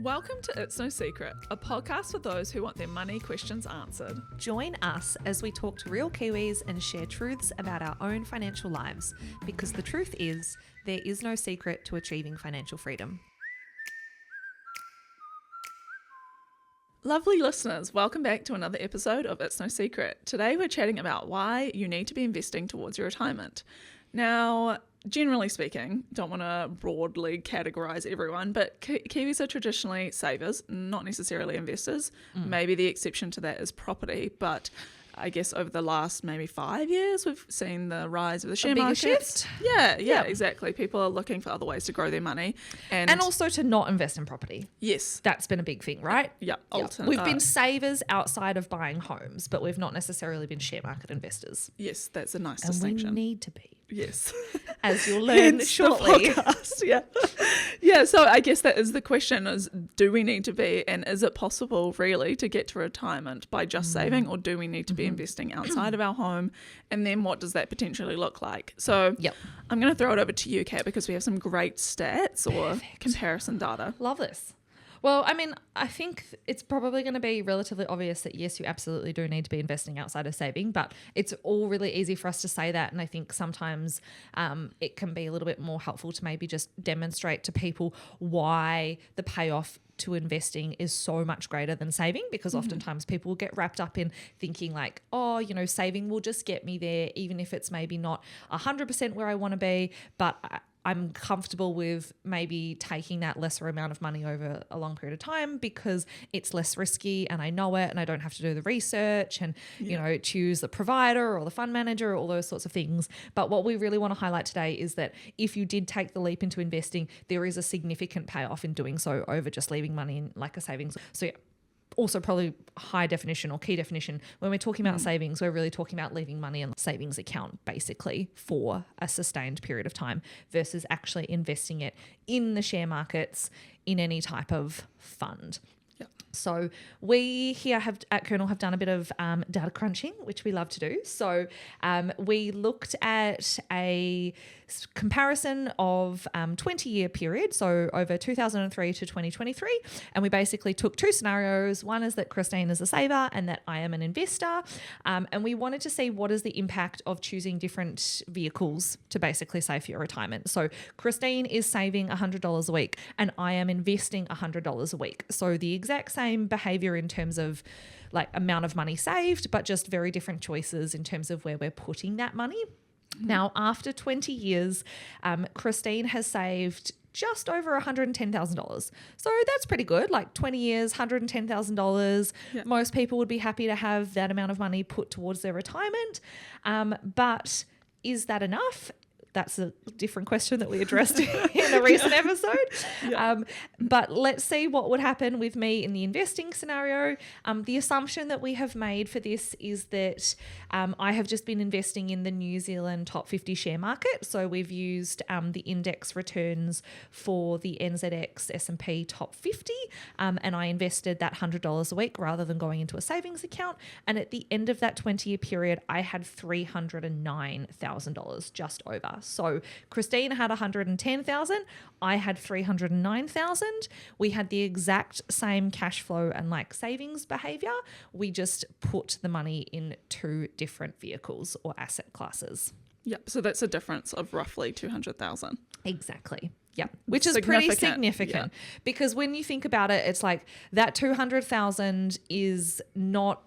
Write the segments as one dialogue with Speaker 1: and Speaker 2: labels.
Speaker 1: Welcome to It's No Secret, a podcast for those who want their money questions answered.
Speaker 2: Join us as we talk to real Kiwis and share truths about our own financial lives, because the truth is, there is no secret to achieving financial freedom.
Speaker 1: Lovely listeners, welcome back to another episode of It's No Secret. Today we're chatting about why you need to be investing towards your retirement. Now, generally speaking, don't want to broadly categorize everyone, but Kiwis are traditionally savers, not necessarily investors. Maybe the exception to that is property, but I guess over the last maybe 5 years, we've seen the rise of the share market.
Speaker 2: Shift.
Speaker 1: Yeah, exactly. People are looking for other ways to grow their money.
Speaker 2: And also to not invest in property.
Speaker 1: Yes.
Speaker 2: That's been a big thing, right?
Speaker 1: Yeah.
Speaker 2: We've been savers outside of buying homes, but we've not necessarily been share market investors.
Speaker 1: Yes, that's a nice
Speaker 2: And
Speaker 1: distinction.
Speaker 2: we need to be.
Speaker 1: Yes.
Speaker 2: As you'll learn shortly.
Speaker 1: Yeah, so I guess that is the question is, do we need to be, and is it possible really to get to retirement by just saving, or do we need to be investing outside of our home? And then what does that potentially look like? So I'm going to throw it over to you, Kat, because we have some great stats or comparison data.
Speaker 2: Love this. Well, I mean, I think it's probably going to be relatively obvious that yes, you absolutely do need to be investing outside of saving, but it's all really easy for us to say that. And I think sometimes it can be a little bit more helpful to maybe just demonstrate to people why the payoff to investing is so much greater than saving, because oftentimes people will get wrapped up in thinking like, oh, you know, saving will just get me there, even if it's maybe not 100% where I want to be, but I'm comfortable with maybe taking that lesser amount of money over a long period of time because it's less risky and I know it and I don't have to do the research and, you know, choose the provider or the fund manager or all those sorts of things. But what we really want to highlight today is that if you did take the leap into investing, there is a significant payoff in doing so over just leaving money in like a savings. So yeah. Also probably high definition or key definition. When we're talking about savings, we're really talking about leaving money in a savings account basically for a sustained period of time versus actually investing it in the share markets in any type of fund. So we here at Kernel have done a bit of data crunching, which we love to do. So we looked at a comparison of 20-year period, so over 2003 to 2023, and we basically took two scenarios. One is that Christine is a saver and that I am an investor, and we wanted to see what is the impact of choosing different vehicles to basically save for your retirement. So Christine is saving $100 a week and I am investing $100 a week. So the exact same behavior in terms of like amount of money saved, but just very different choices in terms of where we're putting that money. Now, after 20 years, Christine has saved just over $110,000. So that's pretty good. Like 20 years, $110,000. Yeah. Most people would be happy to have that amount of money put towards their retirement. But is that enough? That's a different question that we addressed in a recent episode. But let's see what would happen with me in the investing scenario. The assumption that we have made for this is that I have just been investing in the New Zealand top 50 share market. So we've used the index returns for the NZX S&P top 50, and I invested that $100 a week rather than going into a savings account. And at the end of that 20-year period, I had $309,000 just over. So Christine had 110,000. I had 309,000. We had the exact same cash flow and like savings behavior. We just put the money in two different vehicles or asset classes.
Speaker 1: Yep. So that's a difference of roughly 200,000.
Speaker 2: Exactly. Yeah, which is pretty significant because when you think about it, it's like that 200,000 is not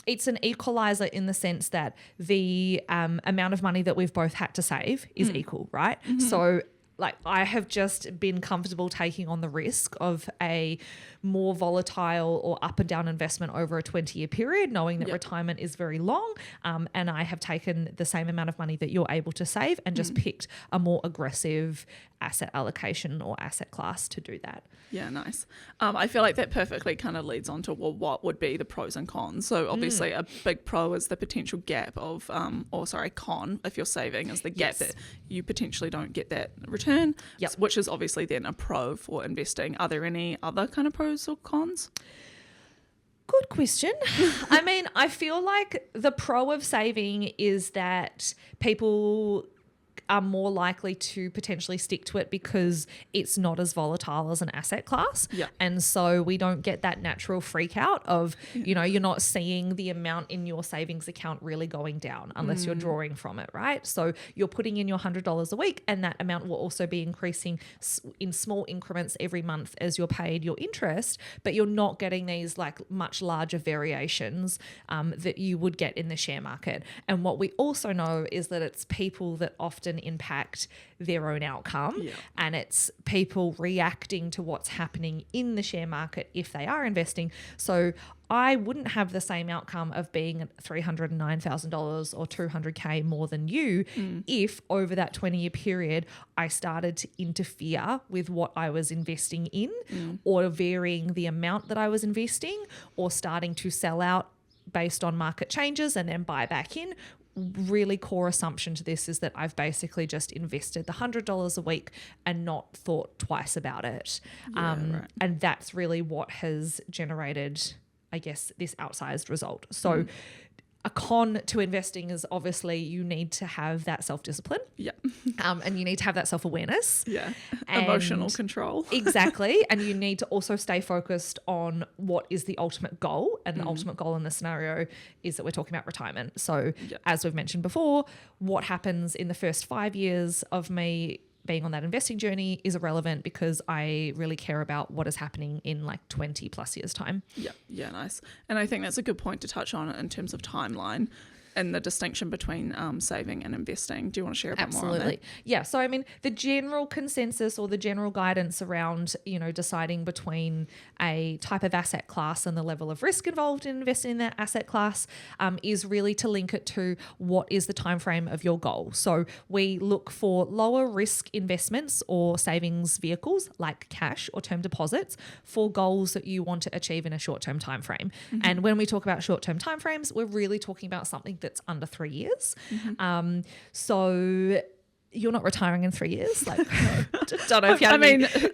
Speaker 2: it's an equalizer in the sense that the amount of money that we've both had to save is equal, right? So like I have just been comfortable taking on the risk of a more volatile or up and down investment over a 20-year period, knowing that retirement is very long. And I have taken the same amount of money that you're able to save and just picked a more aggressive asset allocation or asset class to do that.
Speaker 1: Yeah, nice. I feel like that perfectly kind of leads on to what would be the pros and cons. So obviously a big pro is the potential gap of, con if you're saving is the gap that you potentially don't get that return, which is obviously then a pro for investing. Are there any other kind of pros or cons?
Speaker 2: Good question. I mean, I feel like the pro of saving is that people are more likely to potentially stick to it because it's not as volatile as an asset class.
Speaker 1: Yeah.
Speaker 2: And so we don't get that natural freak out of, you're not seeing the amount in your savings account really going down unless you're drawing from it, right? So you're putting in your $100 a week, and that amount will also be increasing in small increments every month as you're paid your interest, but you're not getting these like much larger variations that you would get in the share market. And what we also know is that it's people that often impact their own outcome, and it's people reacting to what's happening in the share market if they are investing. So I wouldn't have the same outcome of being at $309,000 or $200K more than you if over that 20-year period I started to interfere with what I was investing in or varying the amount that I was investing or starting to sell out based on market changes and then buy back in. Really core assumption to this is that I've basically just invested the $100 a week and not thought twice about it.
Speaker 1: Right.
Speaker 2: And that's really what has generated, I guess, this outsized result. So a con to investing is obviously you need to have that self-discipline.
Speaker 1: Yeah.
Speaker 2: And you need to have that self-awareness.
Speaker 1: Yeah.
Speaker 2: And
Speaker 1: Emotional control.
Speaker 2: Exactly. And you need to also stay focused on what is the ultimate goal. And the ultimate goal in this scenario is that we're talking about retirement. So as we've mentioned before, what happens in the first 5 years of me being on that investing journey is irrelevant because I really care about what is happening in like 20 plus years time.
Speaker 1: Yeah, nice. And I think that's a good point to touch on in terms of timeline and the distinction between saving and investing. Do you want to share a bit more on that?
Speaker 2: Yeah. So, I mean, the general consensus or the general guidance around, deciding between a type of asset class and the level of risk involved in investing in that asset class is really to link it to what is the time frame of your goal. So we look for lower risk investments or savings vehicles like cash or term deposits for goals that you want to achieve in a short-term time frame. And when we talk about short-term time frames, we're really talking about something that's under 3 years. So you're not retiring in 3 years. Like, don't know if you have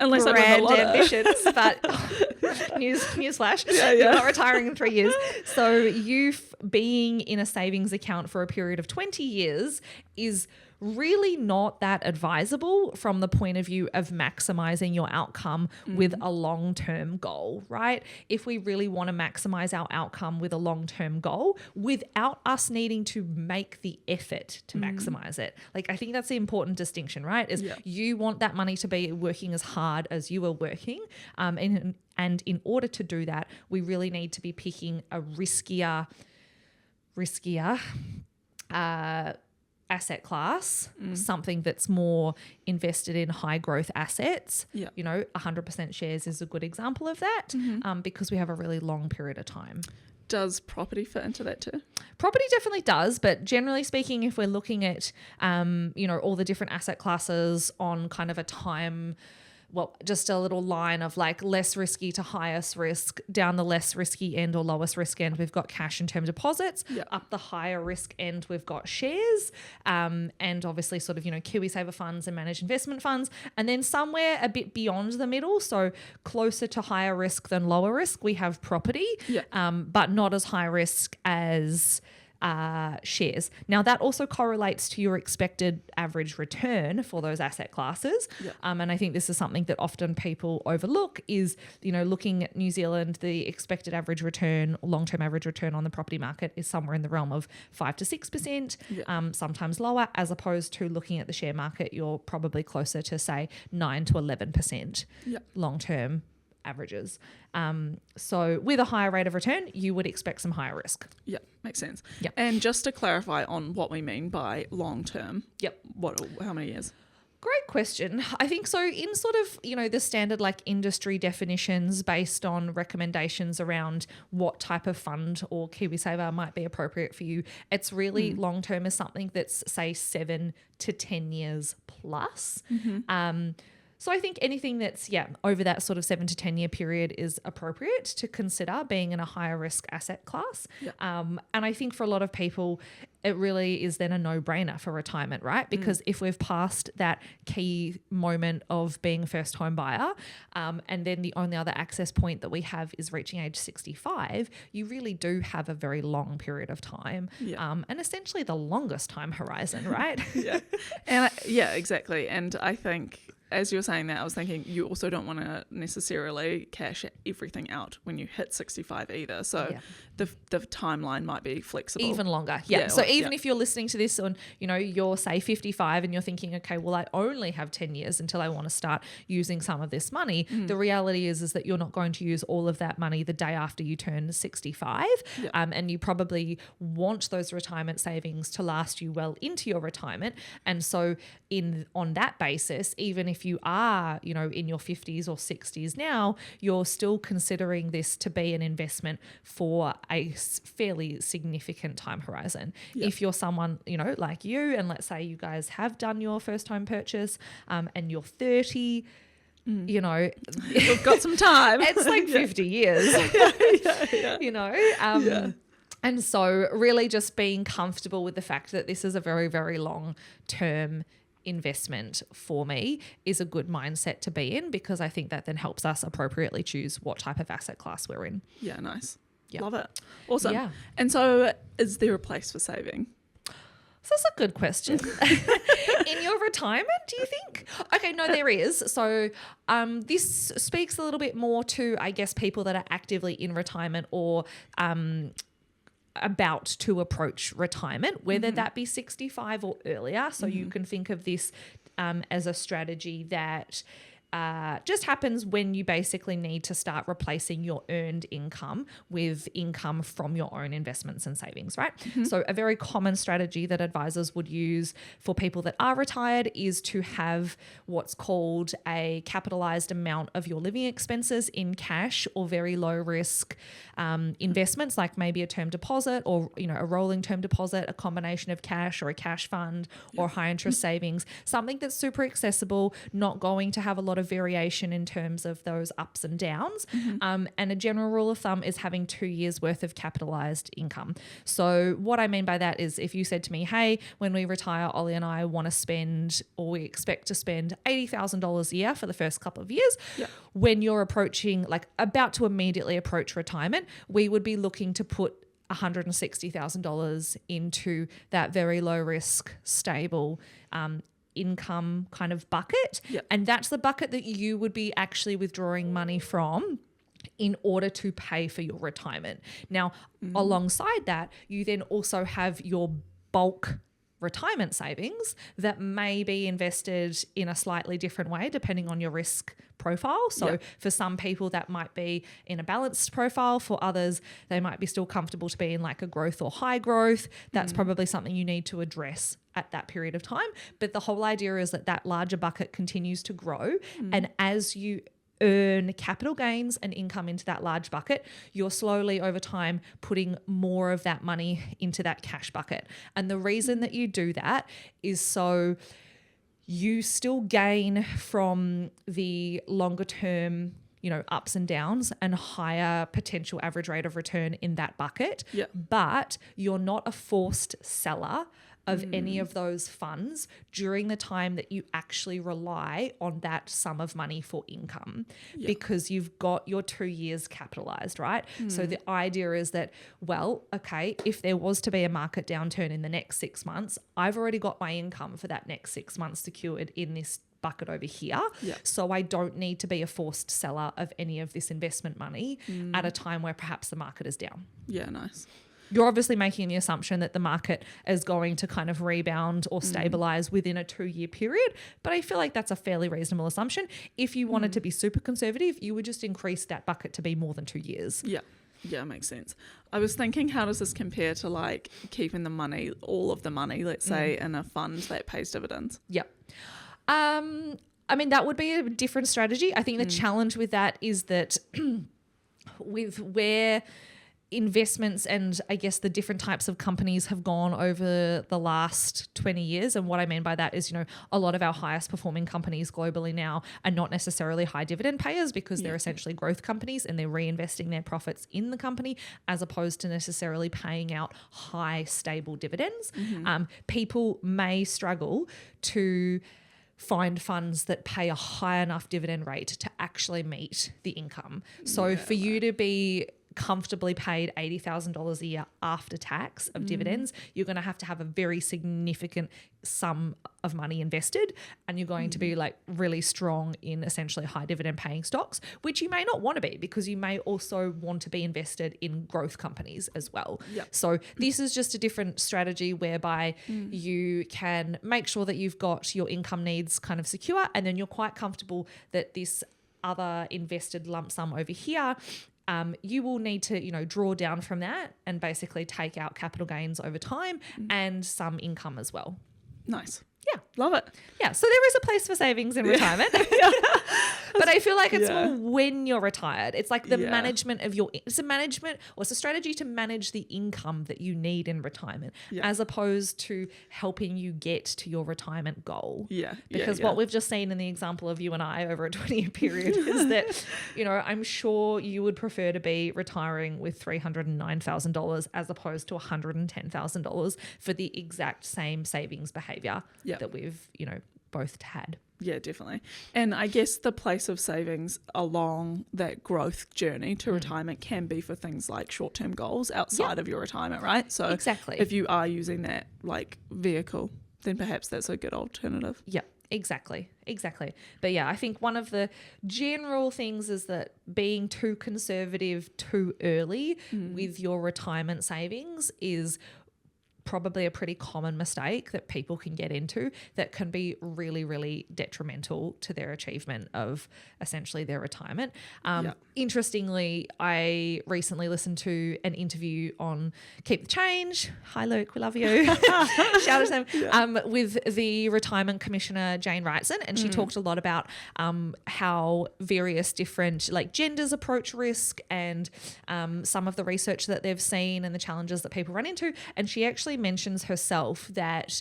Speaker 1: unless I
Speaker 2: grand
Speaker 1: win a lot
Speaker 2: ambitions, but newsflash, you're not retiring in 3 years. So you being in a savings account for a period of 20 years is really not that advisable from the point of view of maximizing your outcome with a long-term goal, right? If we really want to maximize our outcome with a long-term goal without us needing to make the effort to maximize it. Like, I think that's the important distinction, right? Is you want that money to be working as hard as you are working. And in order to do that, we really need to be picking a riskier asset class, something that's more invested in high growth assets. 100% shares is a good example of that because we have a really long period of time.
Speaker 1: Does property fit into that too?
Speaker 2: Property definitely does, but generally speaking, if we're looking at, all the different asset classes on kind of a time, just a little line of like less risky to highest risk. Down the less risky end or lowest risk end, we've got cash and term deposits. Up the higher risk end, we've got shares, and obviously sort of, Kiwis saver funds and managed investment funds. And then somewhere a bit beyond the middle, so closer to higher risk than lower risk, we have property, but not as high risk as shares. Now that also correlates to your expected average return for those asset classes. And I think this is something that often people overlook is, looking at New Zealand, the expected average return, long-term average return on the property market is somewhere in the realm of 5 to 6%, sometimes lower, as opposed to looking at the share market, you're probably closer to say 9 to 11% long-term averages. So with a higher rate of return, you would expect some higher risk.
Speaker 1: Makes sense. And just to clarify on what we mean by long term. How many years?
Speaker 2: Great question. I think so in sort of, the standard like industry definitions based on recommendations around what type of fund or KiwiSaver might be appropriate for you. It's really long term is something that's say 7 to 10 years plus. So I think anything that's, over that sort of 7 to 10 year period is appropriate to consider being in a higher risk asset class. And I think for a lot of people, it really is then a no-brainer for retirement, right? Because if we've passed that key moment of being a first home buyer, and then the only other access point that we have is reaching age 65, you really do have a very long period of time, and essentially the longest time horizon, right?
Speaker 1: Yeah, exactly. And I think, as you were saying that, I was thinking you also don't want to necessarily cash everything out when you hit 65 either. So the timeline might be flexible.
Speaker 2: Even longer. So even if you're listening to this and, you're say 55 and you're thinking, okay, well, I only have 10 years until I want to start using some of this money. The reality is that you're not going to use all of that money the day after you turn 65. And you probably want those retirement savings to last you well into your retirement. And so on that basis, even if you are, in your 50s or 60s now, you're still considering this to be an investment for a fairly significant time horizon. If you're someone, like you, and let's say you guys have done your first home purchase, and you're 30,
Speaker 1: we've got some time.
Speaker 2: It's like 50 years, And so really just being comfortable with the fact that this is a very, very long term investment for me is a good mindset to be in, because I think that then helps us appropriately choose what type of asset class we're in.
Speaker 1: Yeah, nice.
Speaker 2: Yeah.
Speaker 1: Love it. Awesome.
Speaker 2: Yeah.
Speaker 1: And so is there a place for saving?
Speaker 2: So that's a good question. In your retirement, do you think? Okay, no, there is. So this speaks a little bit more to, I guess, people that are actively in retirement or about to approach retirement, whether that be 65 or earlier. So you can think of this as a strategy that just happens when you basically need to start replacing your earned income with income from your own investments and savings, right? So a very common strategy that advisors would use for people that are retired is to have what's called a capitalized amount of your living expenses in cash or very low risk investments, like maybe a term deposit or, a rolling term deposit, a combination of cash or a cash fund or high interest savings, something that's super accessible, not going to have a lot of variation in terms of those ups and downs. And a general rule of thumb is having 2 years worth of capitalized income. So what I mean by that is if you said to me, hey, when we retire, Ollie and I want to spend, or we expect to spend $80,000 a year for the first couple of years, when you're approaching, like about to immediately approach retirement, we would be looking to put $160,000 into that very low risk, stable income kind of bucket. And that's the bucket that you would be actually withdrawing money from in order to pay for your retirement. Now, alongside that, you then also have your bulk retirement savings that may be invested in a slightly different way depending on your risk profile. So for some people that might be in a balanced profile. For others, they might be still comfortable to be in like a growth or high growth. That's probably something you need to address at that period of time. But the whole idea is that larger bucket continues to grow. And as you earn capital gains and income into that large bucket, you're slowly over time putting more of that money into that cash bucket. And the reason that you do that is so you still gain from the longer term, ups and downs and higher potential average rate of return in that bucket, but you're not a forced seller of any of those funds during the time that you actually rely on that sum of money for income, because you've got your 2 years capitalized, right? So the idea is that, well, okay, if there was to be a market downturn in the next 6 months, I've already got my income for that next 6 months secured in this bucket over here. So I don't need to be a forced seller of any of this investment money at a time where perhaps the market is down.
Speaker 1: Yeah, nice.
Speaker 2: You're obviously making the assumption that the market is going to kind of rebound or stabilize within a 2-year period. But I feel like that's a fairly reasonable assumption. If you wanted to be super conservative, you would just increase that bucket to be more than 2 years.
Speaker 1: Yeah, makes sense. I was thinking, how does this compare to like keeping the money, all of the money, let's say, in a fund that pays dividends?
Speaker 2: I mean, that would be a different strategy. I think the challenge with that is that with where investments and I guess the different types of companies have gone over the last 20 years. And what I mean by that is, a lot of our highest performing companies globally now are not necessarily high dividend payers because they're essentially growth companies and they're reinvesting their profits in the company as opposed to necessarily paying out high stable dividends. People may struggle to find funds that pay a high enough dividend rate to actually meet the income. So for you to be comfortably paid $80,000 a year after tax of dividends, you're going to have a very significant sum of money invested, and you're going to be like really strong in essentially high dividend paying stocks, which you may not want to be because you may also want to be invested in growth companies as well. So this is just a different strategy whereby you can make sure that you've got your income needs kind of secure, and then you're quite comfortable that this other invested lump sum over here, you will need to, draw down from that and basically take out capital gains over time and some income as well.
Speaker 1: Nice.
Speaker 2: Yeah.
Speaker 1: Love it.
Speaker 2: Yeah. So there is a place for savings in retirement. But I feel like it's more when you're retired. It's like the management of it's a strategy to manage the income that you need in retirement as opposed to helping you get to your retirement goal. Because what we've just seen in the example of you and I over a 20-year period is that, I'm sure you would prefer to be retiring with $309,000 as opposed to $110,000 for the exact same savings behavior that we've, both had.
Speaker 1: Yeah, definitely. And I guess the place of savings along that growth journey to retirement can be for things like short-term goals outside of your retirement, right? So
Speaker 2: exactly.
Speaker 1: If you are using that like vehicle, then perhaps that's a good alternative.
Speaker 2: Yeah. Exactly. But I think one of the general things is that being too conservative too early with your retirement savings is probably a pretty common mistake that people can get into that can be really, really detrimental to their achievement of essentially their retirement. Interestingly, I recently listened to an interview on Keep the Change. Hi, Luke, we love you. Shout out to him. With the Retirement Commissioner, Jane Wrightson, and she talked a lot about how various different genders approach risk and some of the research that they've seen and the challenges that people run into. And she actually mentions herself that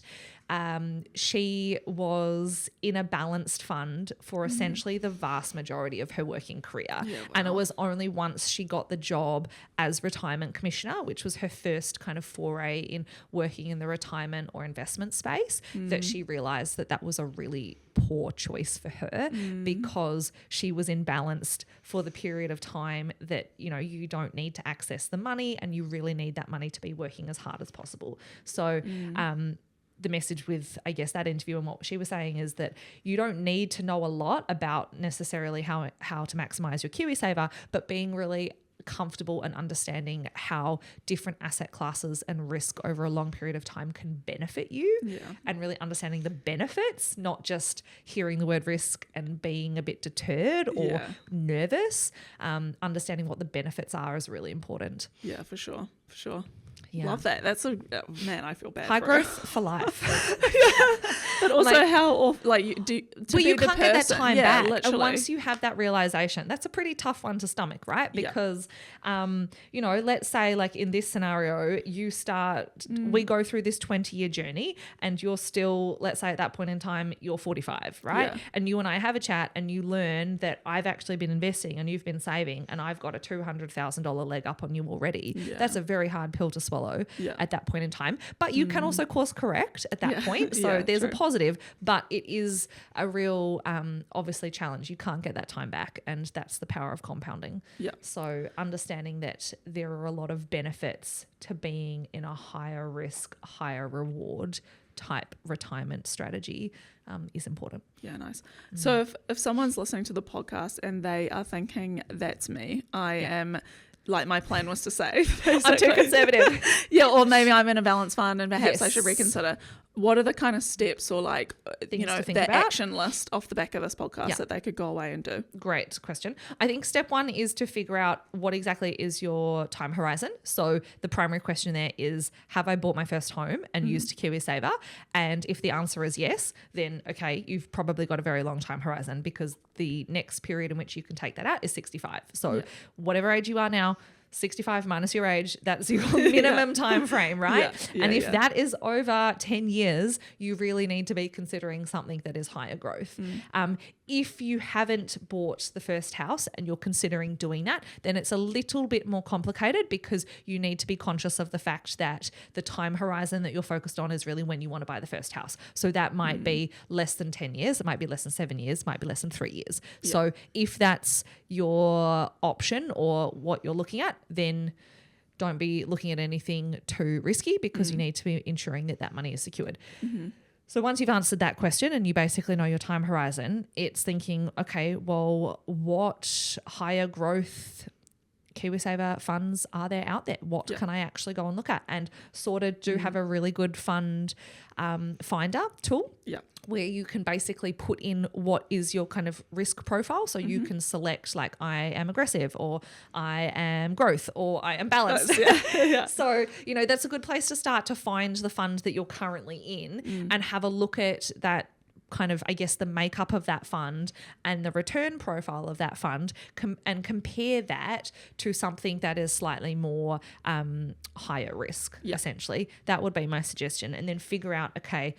Speaker 2: she was in a balanced fund for essentially the vast majority of her working career. And it was only once she got the job as Retirement Commissioner, which was her first kind of foray in working in the retirement or investment space, that she realised that was a really poor choice for her because she was imbalanced for the period of time that, you don't need to access the money and you really need that money to be working as hard as possible. So the message with, I guess, that interview and what she was saying is that you don't need to know a lot about necessarily how to maximize your KiwiSaver, but being really comfortable and understanding how different asset classes and risk over a long period of time can benefit you and really understanding the benefits, not just hearing the word risk and being a bit deterred or nervous. Understanding what the benefits are is really important.
Speaker 1: Yeah, for sure.
Speaker 2: Yeah.
Speaker 1: Love that. That's man, I feel bad.
Speaker 2: High growth for life.
Speaker 1: But also how you
Speaker 2: can't get that time back.
Speaker 1: Literally.
Speaker 2: And once you have that realization, that's a pretty tough one to stomach, right? Because, let's say in this scenario, we go through this 20-year journey and you're still, let's say at that point in time, you're 45, right?
Speaker 1: Yeah.
Speaker 2: And you and I have a chat and you learn that I've actually been investing and you've been saving and I've got a $200,000 leg up on you already.
Speaker 1: Yeah.
Speaker 2: That's a very hard pill to swallow at that point in time. But you can also course correct at that point. So there's a positive, but it is a real, obviously, challenge. You can't get that time back. And that's the power of compounding. Yeah. So understanding that there are a lot of benefits to being in a higher risk, higher reward type retirement strategy is important.
Speaker 1: Yeah, nice. So if someone's listening to the podcast and they are thinking, that's me, I am... my plan was to save.
Speaker 2: I'm too conservative.
Speaker 1: Or maybe I'm in a balanced fund and perhaps I should reconsider. What are the kind of steps or the action list off the back of this podcast that they could go away and do?
Speaker 2: Great question. I think step one is to figure out what exactly is your time horizon. So the primary question there is, have I bought my first home and used KiwiSaver? And if the answer is yes, then okay, you've probably got a very long time horizon because the next period in which you can take that out is 65. So whatever age you are now, 65 minus your age, that's your minimum time frame, right? And if that is over 10 years, you really need to be considering something that is higher growth. If you haven't bought the first house and you're considering doing that, then it's a little bit more complicated because you need to be conscious of the fact that the time horizon that you're focused on is really when you want to buy the first house. So that might be less than 10 years, it might be less than 7 years, it might be less than 3 years. So if that's your option or what you're looking at, then don't be looking at anything too risky because you need to be ensuring that that money is secured. So once you've answered that question and you basically know your time horizon, it's thinking, okay, well, what higher growth KiwiSaver funds are there out there? What can I actually go and look at? And Sorta do have a really good fund finder tool. Where you can basically put in what is your kind of risk profile. So you can select like I am aggressive or I am growth or I am balanced. So, you know, that's a good place to start to find the fund that you're currently in and have a look at that kind of, I guess, the makeup of that fund and the return profile of that fund and compare that to something that is slightly more higher risk, essentially. That would be my suggestion. And then figure out, okay,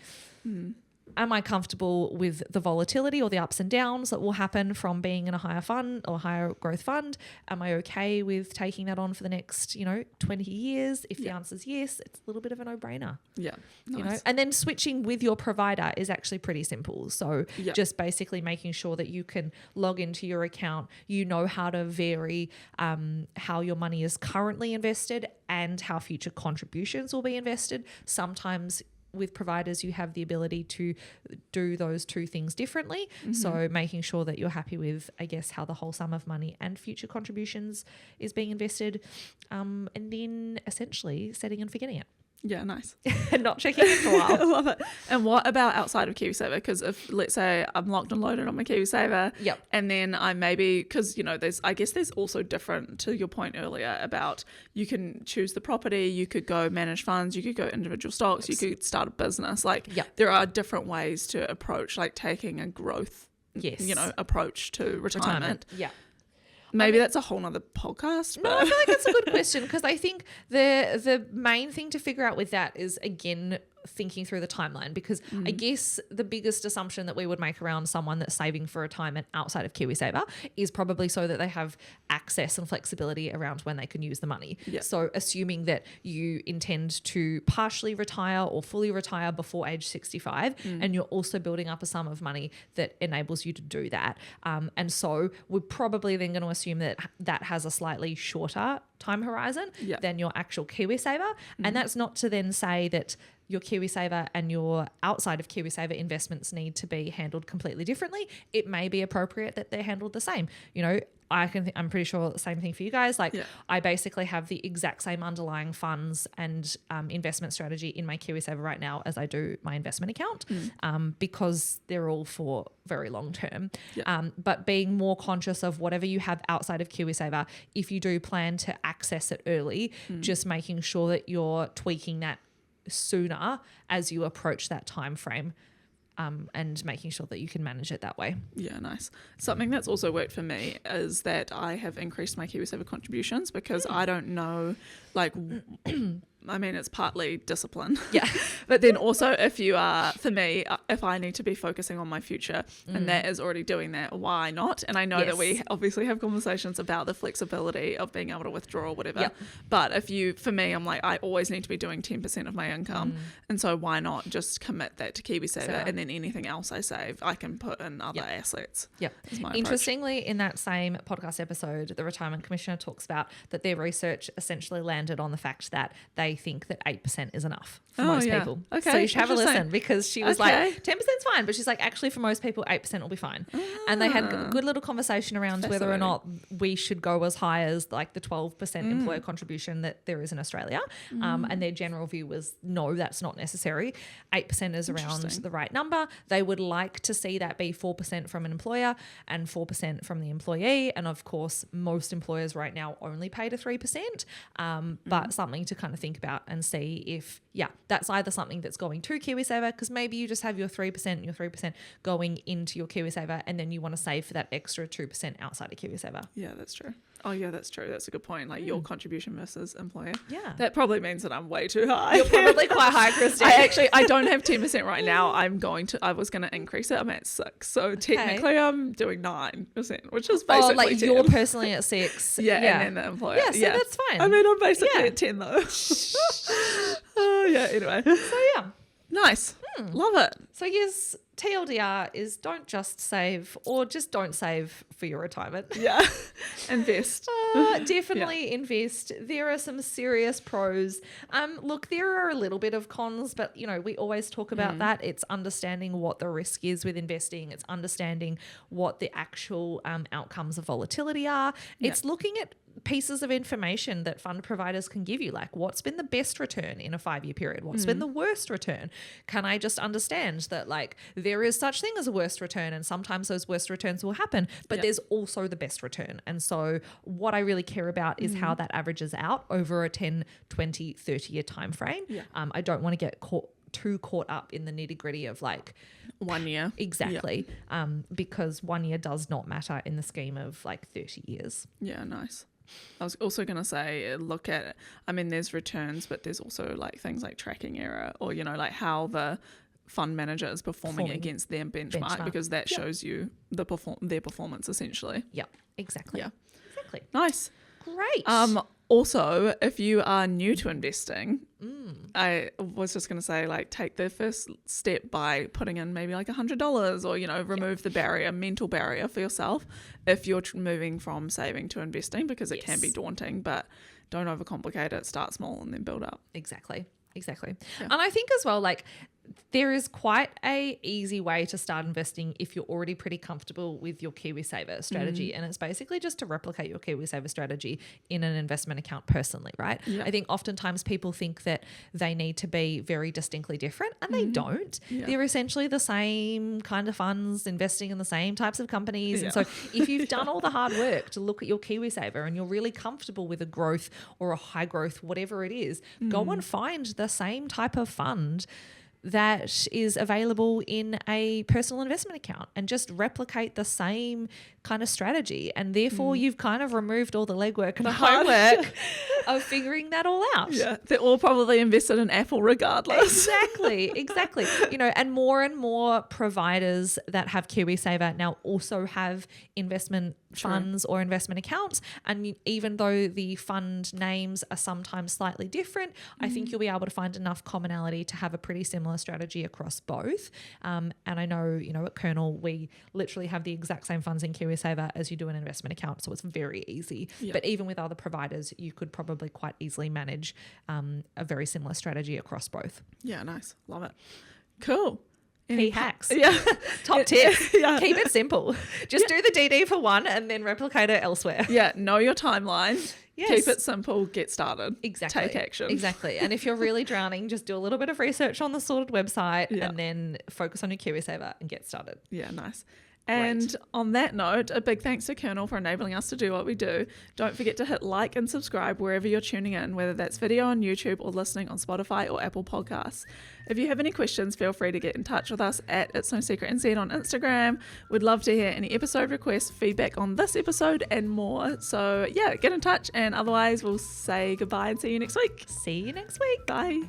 Speaker 2: am I comfortable with the volatility or the ups and downs that will happen from being in a higher fund or higher growth fund? Am I okay with taking that on for the next, 20 years? If the answer is yes, it's a little bit of a no-brainer.
Speaker 1: Nice.
Speaker 2: You know, and then switching with your provider is actually pretty simple. So just basically making sure that you can log into your account, you know how to vary how your money is currently invested and how future contributions will be invested. Sometimes with providers, you have the ability to do those two things differently. So making sure that you're happy with, I guess, how the whole sum of money and future contributions is being invested. And then essentially setting and forgetting it.
Speaker 1: Yeah, nice.
Speaker 2: And not checking it for a while.
Speaker 1: I love it. And what about outside of KiwiSaver? Because if, let's say, I'm locked and loaded on my KiwiSaver, and then I maybe, because, there's also different, to your point earlier about you can choose the property, you could go manage funds, you could go individual stocks, you could start a business. There are different ways to approach, like taking a growth, approach to retirement. Maybe that's a whole nother podcast. But
Speaker 2: No, I feel like that's a good question because I think the main thing to figure out with that is, again, thinking through the timeline, because I guess the biggest assumption that we would make around someone that's saving for retirement outside of KiwiSaver is probably so that they have access and flexibility around when they can use the money. So assuming that you intend to partially retire or fully retire before age 65 and you're also building up a sum of money that enables you to do that. And so we're probably then going to assume that that has a slightly shorter time horizon than your actual KiwiSaver. And that's not to then say that your KiwiSaver and your outside of KiwiSaver investments need to be handled completely differently. It may be appropriate that they're handled the same. I'm pretty sure the same thing for you guys. I basically have the exact same underlying funds and investment strategy in my KiwiSaver right now as I do my investment account, because they're all for very long term. But being more conscious of whatever you have outside of KiwiSaver, if you do plan to access it early, just making sure that you're tweaking that sooner as you approach that time frame, and making sure that you can manage it that way. Yeah,
Speaker 1: nice. Something that's also worked for me is that I have increased my KiwiSaver contributions because I don't know, it's partly discipline. But then also for me, if I need to be focusing on my future and that is already doing that, why not? And I know that we obviously have conversations about the flexibility of being able to withdraw or whatever. But for me, I'm like, I always need to be doing 10% of my income. And so why not just commit that to KiwiSaver and then anything else I save, I can put in other assets.
Speaker 2: Interestingly, in that same podcast episode, the Retirement Commissioner talks about that their research essentially landed on the fact that they think that 8% is enough for most people. So you should have a listen, because she was like, 10% is fine. But she's like, actually, for most people, 8% will be fine. And they had a good little conversation around whether or not we should go as high as like the 12% employer contribution that there is in Australia. And their general view was, no, that's not necessary. 8% is around the right number. They would like to see that be 4% from an employer and 4% from the employee. And of course, most employers right now only pay to 3%, but something to kind of think about and see if, that's either something that's going to KiwiSaver, because maybe you just have your 3% going into your KiwiSaver and then you want to save for that extra 2% outside of KiwiSaver.
Speaker 1: Yeah, that's true. Oh, yeah, that's true. That's a good point. Like your contribution versus employer.
Speaker 2: Yeah.
Speaker 1: That probably means that I'm way too high.
Speaker 2: You're probably quite high, Christine.
Speaker 1: I don't have 10% right now. I was going to increase it. I'm at 6. So technically I'm doing 9%, which is basically
Speaker 2: like
Speaker 1: 10.
Speaker 2: you're personally at 6.
Speaker 1: Yeah, and then the employer.
Speaker 2: Yeah, so that's fine.
Speaker 1: I mean, I'm basically at 10 though. Oh, yeah, anyway.
Speaker 2: So yeah.
Speaker 1: Nice. Love it.
Speaker 2: So yes, TLDR is don't just save, or just don't save for your retirement.
Speaker 1: Yeah. Invest.
Speaker 2: Definitely invest. There are some serious pros. Look, there are a little bit of cons, but we always talk about that. It's understanding what the risk is with investing. It's understanding what the actual outcomes of volatility are. It's looking at pieces of information that fund providers can give you, like what's been the best return in a 5-year period, what's been the worst return. Can I just understand that like there is such thing as a worst return, and sometimes those worst returns will happen, but there's also the best return. And so what I really care about is how that averages out over a 10, 20, 30-year time frame. I don't want to get too caught up in the nitty-gritty of like
Speaker 1: 1 year.
Speaker 2: Exactly. Because 1 year does not matter in the scheme of like 30 years.
Speaker 1: Yeah, nice. I was also going to say, look at it. I mean, there's returns, but there's also like things like tracking error, or, like how the fund manager is performing against their benchmark, because that shows you their performance essentially.
Speaker 2: Yep, exactly.
Speaker 1: Yeah.
Speaker 2: Exactly.
Speaker 1: Nice.
Speaker 2: Great.
Speaker 1: Also, if you are new to investing, I was just going to say, like, take the first step by putting in maybe like $100 or, remove the mental barrier for yourself if you're moving from saving to investing, because it can be daunting, but don't overcomplicate it. Start small and then build up.
Speaker 2: Exactly. Yeah.
Speaker 1: Yeah.
Speaker 2: And I think as well, like, there is quite a easy way to start investing if you're already pretty comfortable with your KiwiSaver strategy. And it's basically just to replicate your KiwiSaver strategy in an investment account personally, right?
Speaker 1: Yeah.
Speaker 2: I think oftentimes people think that they need to be very distinctly different, and they don't.
Speaker 1: Yeah.
Speaker 2: They're essentially the same kind of funds, investing in the same types of companies. And so if you've done all the hard work to look at your KiwiSaver and you're really comfortable with a growth or a high growth, whatever it is, go and find the same type of fund that is available in a personal investment account and just replicate the same kind of strategy. And therefore you've kind of removed all the legwork and the homework of figuring that all out.
Speaker 1: Yeah, they're all probably invested in Apple regardless.
Speaker 2: Exactly. And more providers that have KiwiSaver now also have investment funds or investment accounts. And even though the fund names are sometimes slightly different, I think you'll be able to find enough commonality to have a pretty similar strategy across both. And I know, at Kernel, we literally have the exact same funds in KiwiSaver as you do an investment account. So it's very easy. Yeah. But even with other providers, you could probably quite easily manage a very similar strategy across both.
Speaker 1: Yeah, nice. Love it. Cool.
Speaker 2: Key hacks.
Speaker 1: Yeah.
Speaker 2: Top tips. Yeah. Keep it simple. Just do the DD for one and then replicate it elsewhere.
Speaker 1: Yeah. Know your timeline.
Speaker 2: Yes.
Speaker 1: Keep it simple. Get started.
Speaker 2: Exactly.
Speaker 1: Take action.
Speaker 2: Exactly. And if you're really drowning, just do a little bit of research on the sorted website and then focus on your KiwiSaver and get started.
Speaker 1: Yeah, nice. And on that note, a big thanks to Kernel for enabling us to do what we do. Don't forget to hit like and subscribe wherever you're tuning in, whether that's video on YouTube or listening on Spotify or Apple Podcasts. If you have any questions, feel free to get in touch with us at It's No Secret NZ on Instagram. We'd love to hear any episode requests, feedback on this episode and more. So yeah, get in touch, and otherwise we'll say goodbye and see you next week.
Speaker 2: See you next week.
Speaker 1: Bye.